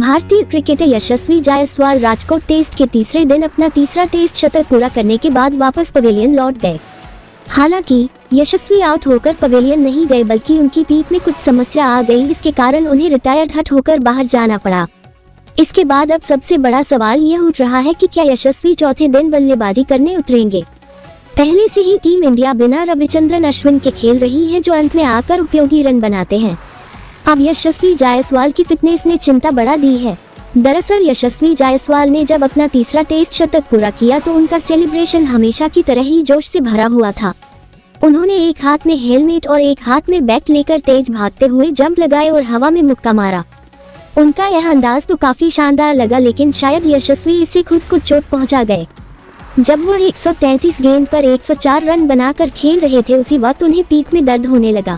भारतीय क्रिकेटर यशस्वी जायसवाल राजकोट टेस्ट के तीसरे दिन अपना तीसरा टेस्ट शतक पूरा करने के बाद वापस पवेलियन लौट गए। हालांकि यशस्वी आउट होकर पवेलियन नहीं गए, बल्कि उनकी पीठ में कुछ समस्या आ गई, इसके कारण उन्हें रिटायर्ड हट होकर बाहर जाना पड़ा। इसके बाद अब सबसे बड़ा सवाल यह उठ रहा है कि क्या यशस्वी चौथे दिन बल्लेबाजी करने उतरेंगे। पहले से ही टीम इंडिया बिना रविचंद्रन अश्विन के खेल रही है, जो अंत में आकर उपयोगी रन बनाते हैं। अब यशस्वी जायसवाल की फिटनेस ने चिंता बढ़ा दी है। दरअसल यशस्वी जायसवाल ने जब अपना तीसरा टेस्ट शतक पूरा किया तो उनका सेलिब्रेशन हमेशा की तरह ही जोश से भरा हुआ था। उन्होंने एक हाथ में हेलमेट और एक हाथ में बैट लेकर तेज भागते हुए जंप लगाए और हवा में मुक्का मारा। उनका यह अंदाज तो काफी शानदार लगा, लेकिन शायद यशस्वी इससे खुद को चोट पहुंचा गए। जब वो 133 गेंद पर 104 रन बनाकर खेल रहे थे, उसी वक्त उन्हें पीठ में दर्द होने लगा।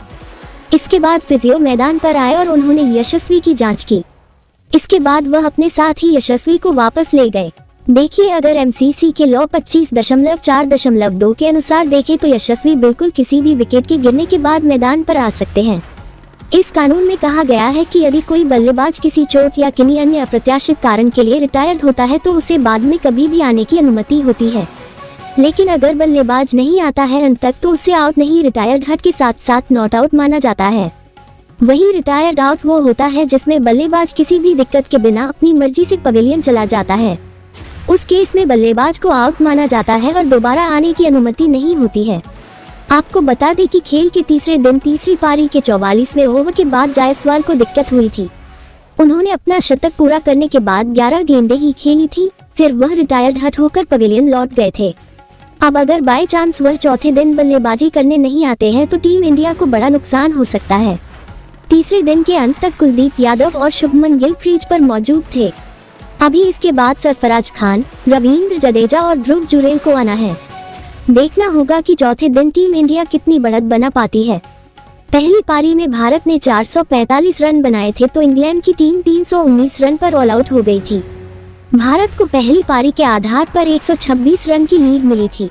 इसके बाद फिजियो मैदान पर आए और उन्होंने यशस्वी की जांच की। इसके बाद वह अपने साथ ही यशस्वी को वापस ले गए। देखिए, अगर एमसीसी के लॉ 25.4.2 के अनुसार देखें तो यशस्वी बिल्कुल किसी भी विकेट के गिरने के बाद मैदान पर आ सकते हैं। इस कानून में कहा गया है कि यदि कोई बल्लेबाज किसी चोट या किन्हीं अन्य अप्रत्याशित कारण के लिए रिटायर्ड होता है तो उसे बाद में कभी भी आने की अनुमति होती है। लेकिन अगर बल्लेबाज नहीं आता है अंत तक तो उसे आउट नहीं, रिटायर्ड हट के साथ साथ नॉट आउट माना जाता है। वही रिटायर्ड आउट वो होता है जिसमें बल्लेबाज किसी भी दिक्कत के बिना अपनी मर्जी से पवेलियन चला जाता है। उस केस में बल्लेबाज को आउट माना जाता है और दोबारा आने की अनुमति नहीं होती है। आपको बता दें कि खेल के तीसरे दिन तीसरी पारी के 44वें ओवर के बाद जायसवाल को दिक्कत हुई थी। उन्होंने अपना शतक पूरा करने के बाद 11 गेंदें ही खेली थी, फिर वह रिटायर्ड हट होकर पवेलियन लौट गए थे। अब अगर बाय चांस वह चौथे दिन बल्लेबाजी करने नहीं आते हैं तो टीम इंडिया को बड़ा नुकसान हो सकता है। तीसरे दिन के अंत तक कुलदीप यादव और शुभमन गिल क्रीज पर मौजूद थे। अभी इसके बाद सरफराज खान, रविंद्र जडेजा और ध्रुव जुरेल को आना है। देखना होगा कि चौथे दिन टीम इंडिया कितनी बढ़त बना पाती है। पहली पारी में भारत ने 445 रन बनाए थे तो इंग्लैंड की टीम 319 रन पर ऑल आउट हो गई थी। भारत को पहली पारी के आधार पर 126 रन की लीड मिली थी।